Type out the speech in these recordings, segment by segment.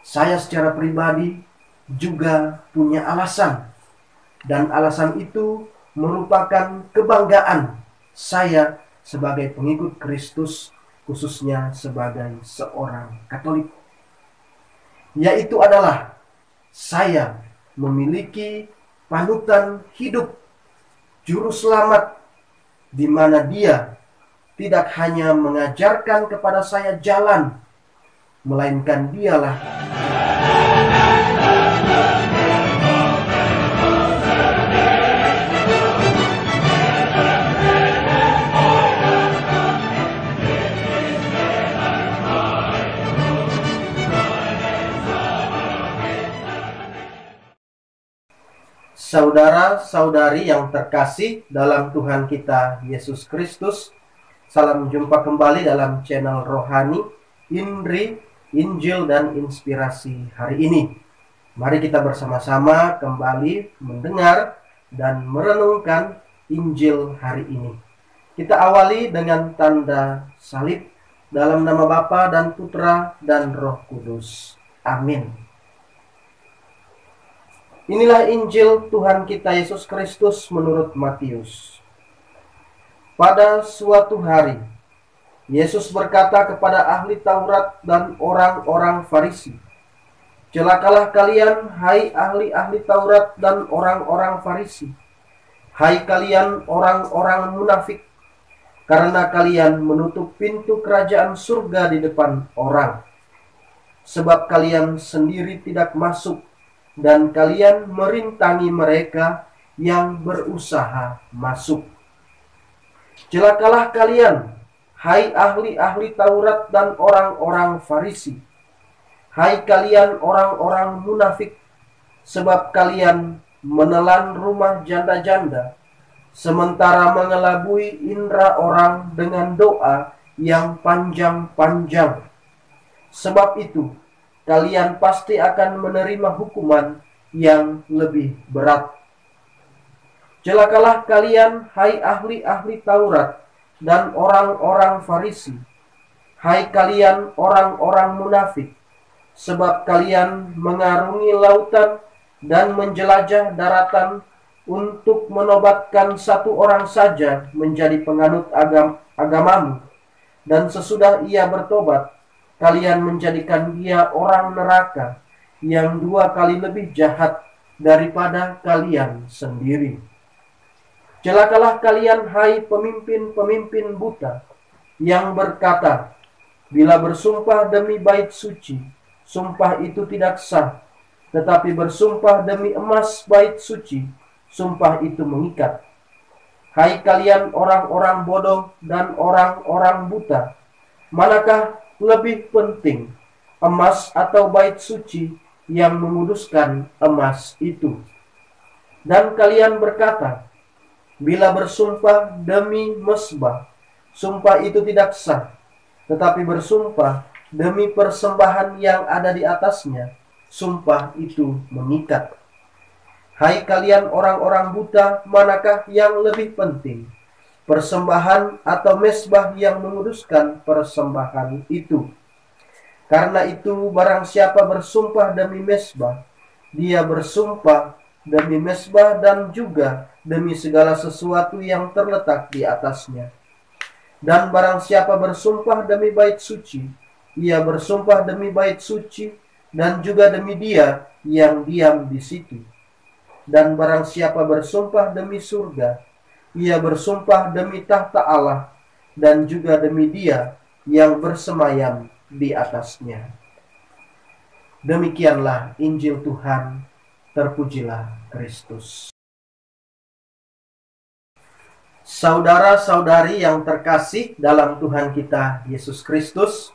Saya secara pribadi juga punya alasan, dan alasan itu merupakan kebanggaan saya sebagai pengikut Kristus, khususnya sebagai seorang Katolik, yaitu adalah saya memiliki panutan hidup, juru selamat, di mana dia tidak hanya mengajarkan kepada saya jalan, melainkan dialah saudara-saudari yang terkasih dalam Tuhan kita Yesus Kristus. Salam jumpa kembali dalam channel Rohani, Indri, Injil, dan Inspirasi hari ini. Mari kita bersama-sama kembali mendengar dan merenungkan Injil hari ini. Kita awali dengan tanda salib dalam nama Bapa dan Putra dan Roh Kudus. Amin. Inilah Injil Tuhan kita Yesus Kristus menurut Matius. Pada suatu hari, Yesus berkata kepada ahli Taurat dan orang-orang Farisi, "Celakalah kalian, hai ahli-ahli Taurat dan orang-orang Farisi, hai kalian orang-orang munafik, karena kalian menutup pintu kerajaan surga di depan orang. Sebab kalian sendiri tidak masuk, dan kalian merintangi mereka yang berusaha masuk. Celakalah kalian, hai ahli-ahli Taurat dan orang-orang Farisi, hai kalian orang-orang munafik, sebab kalian menelan rumah janda-janda, sementara mengelabui indera orang dengan doa yang panjang-panjang. Sebab itu, kalian pasti akan menerima hukuman yang lebih berat. Celakalah kalian, hai ahli-ahli Taurat dan orang-orang Farisi, hai kalian orang-orang munafik, sebab kalian mengarungi lautan dan menjelajah daratan untuk menobatkan satu orang saja menjadi penganut agamamu, dan sesudah ia bertobat, kalian menjadikan dia orang neraka yang 2 kali lebih jahat daripada kalian sendiri. Celakalah kalian, hai pemimpin-pemimpin buta, yang berkata, bila bersumpah demi bait suci, sumpah itu tidak sah, tetapi bersumpah demi emas bait suci, sumpah itu mengikat. Hai kalian orang-orang bodoh dan orang-orang buta, manakah lebih penting, emas atau bait suci yang menguduskan emas itu? Dan kalian berkata, bila bersumpah demi mezbah, sumpah itu tidak sah, tetapi bersumpah demi persembahan yang ada di atasnya, sumpah itu mengikat. Hai kalian orang-orang buta, manakah yang lebih penting, persembahan atau mezbah yang menguduskan persembahan itu? Karena itu barang siapa bersumpah demi mezbah, dia bersumpah demi mezbah dan juga demi segala sesuatu yang terletak di atasnya. Dan barang siapa bersumpah demi bait suci, ia bersumpah demi bait suci dan juga demi dia yang diam di situ. Dan barang siapa bersumpah demi surga, ia bersumpah demi tahta Allah dan juga demi dia yang bersemayam di atasnya." Demikianlah Injil Tuhan, terpujilah Kristus. Saudara-saudari yang terkasih dalam Tuhan kita Yesus Kristus,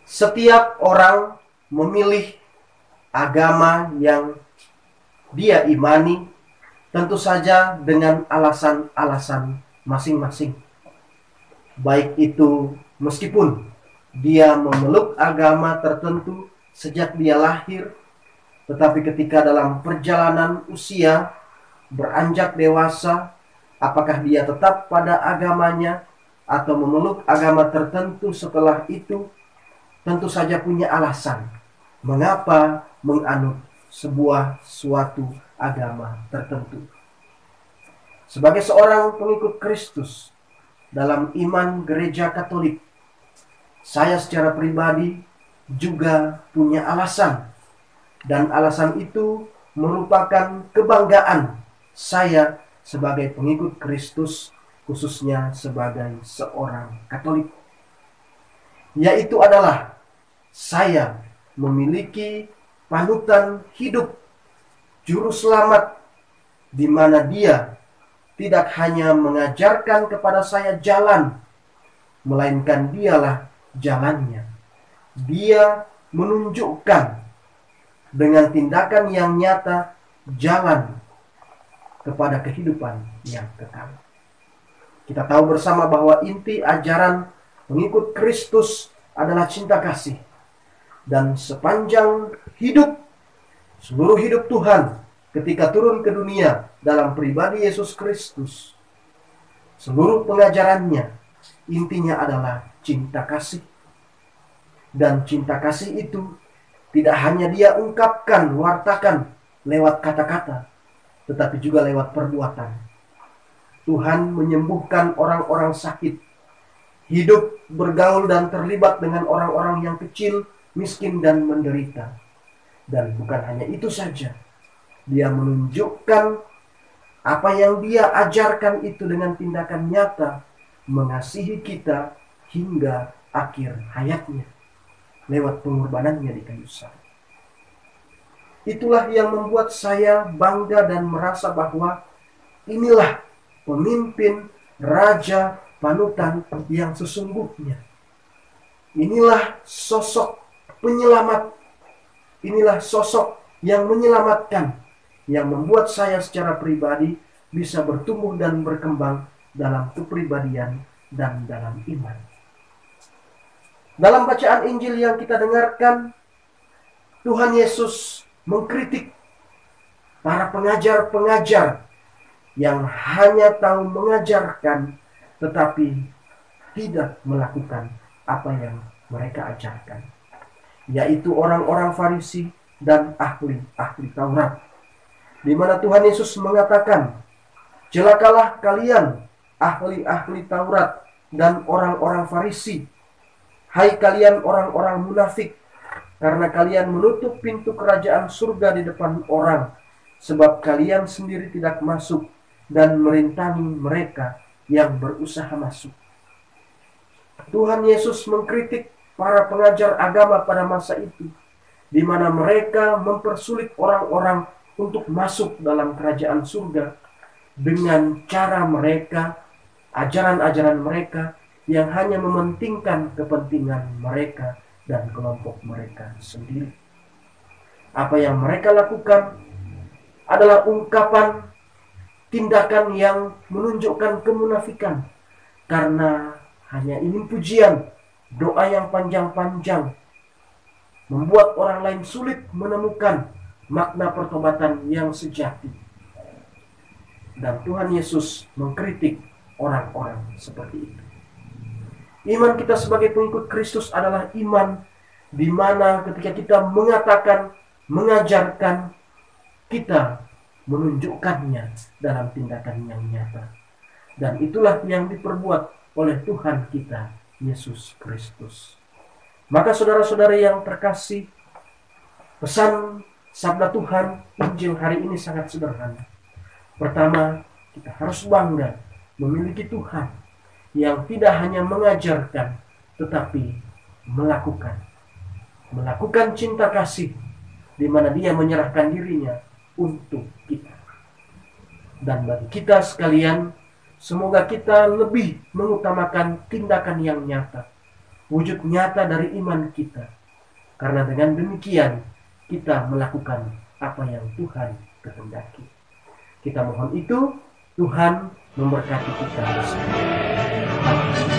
setiap orang memilih agama yang dia imani, tentu saja dengan alasan-alasan masing-masing. Baik itu meskipun dia memeluk agama tertentu sejak dia lahir, tetapi ketika dalam perjalanan usia beranjak dewasa, apakah dia tetap pada agamanya atau memeluk agama tertentu setelah itu, tentu saja punya alasan mengapa menganut suatu agama tertentu. Sebagai seorang pengikut Kristus dalam iman gereja Katolik, saya secara pribadi juga punya alasan, dan alasan itu merupakan kebanggaan saya sebagai pengikut Kristus, khususnya sebagai seorang Katolik, yaitu adalah saya memiliki panutan hidup, juru selamat, di mana dia tidak hanya mengajarkan kepada saya jalan, melainkan dialah jalannya. Dia menunjukkan dengan tindakan yang nyata jalan kepada kehidupan yang kekal. Kita tahu bersama bahwa inti ajaran pengikut Kristus adalah cinta kasih. Dan sepanjang hidup, seluruh hidup Tuhan ketika turun ke dunia dalam pribadi Yesus Kristus, seluruh pengajarannya intinya adalah cinta kasih. Dan cinta kasih itu tidak hanya dia ungkapkan, wartakan lewat kata-kata, tetapi juga lewat perbuatan. Tuhan menyembuhkan orang-orang sakit, hidup, bergaul dan terlibat dengan orang-orang yang kecil, miskin dan menderita. Dan bukan hanya itu saja, dia menunjukkan apa yang dia ajarkan itu dengan tindakan nyata, mengasihi kita hingga akhir hayatnya lewat pengorbanannya di kayu salib. Itulah yang membuat saya bangga dan merasa bahwa inilah pemimpin, raja, panutan yang sesungguhnya. Inilah sosok penyelamat. Inilah sosok yang menyelamatkan, yang membuat saya secara pribadi bisa bertumbuh dan berkembang dalam kepribadian dan dalam iman. Dalam bacaan Injil yang kita dengarkan, Tuhan Yesus mengkritik para pengajar-pengajar yang hanya tahu mengajarkan tetapi tidak melakukan apa yang mereka ajarkan, yaitu orang-orang Farisi dan ahli-ahli Taurat, di mana Tuhan Yesus mengatakan, "Celakalah kalian, ahli-ahli Taurat dan orang-orang Farisi, hai kalian orang-orang munafik, karena kalian menutup pintu kerajaan surga di depan orang, sebab kalian sendiri tidak masuk dan merintangi mereka yang berusaha masuk." Tuhan Yesus mengkritik para pengajar agama pada masa itu, di mana mereka mempersulit orang-orang untuk masuk dalam kerajaan surga dengan cara mereka, ajaran-ajaran mereka yang hanya mementingkan kepentingan mereka dan kelompok mereka sendiri. Apa yang mereka lakukan adalah ungkapan tindakan yang menunjukkan kemunafikan, karena hanya ingin pujian, doa yang panjang-panjang, membuat orang lain sulit menemukan makna pertobatan yang sejati. Dan Tuhan Yesus mengkritik orang-orang seperti itu. Iman kita sebagai pengikut Kristus adalah iman di mana ketika kita mengatakan, mengajarkan, kita menunjukkannya dalam tindakan yang nyata. Dan itulah yang diperbuat oleh Tuhan kita, Yesus Kristus. Maka saudara-saudara yang terkasih, pesan sabda Tuhan Injil hari ini sangat sederhana. Pertama, kita harus bangga memiliki Tuhan yang tidak hanya mengajarkan, tetapi melakukan cinta kasih, di mana dia menyerahkan dirinya untuk kita. Dan bagi kita sekalian, semoga kita lebih mengutamakan tindakan yang nyata, wujud nyata dari iman kita, karena dengan demikian kita melakukan apa yang Tuhan kehendaki. Kita mohon itu, Tuhan memberkati kita bersama. Amin.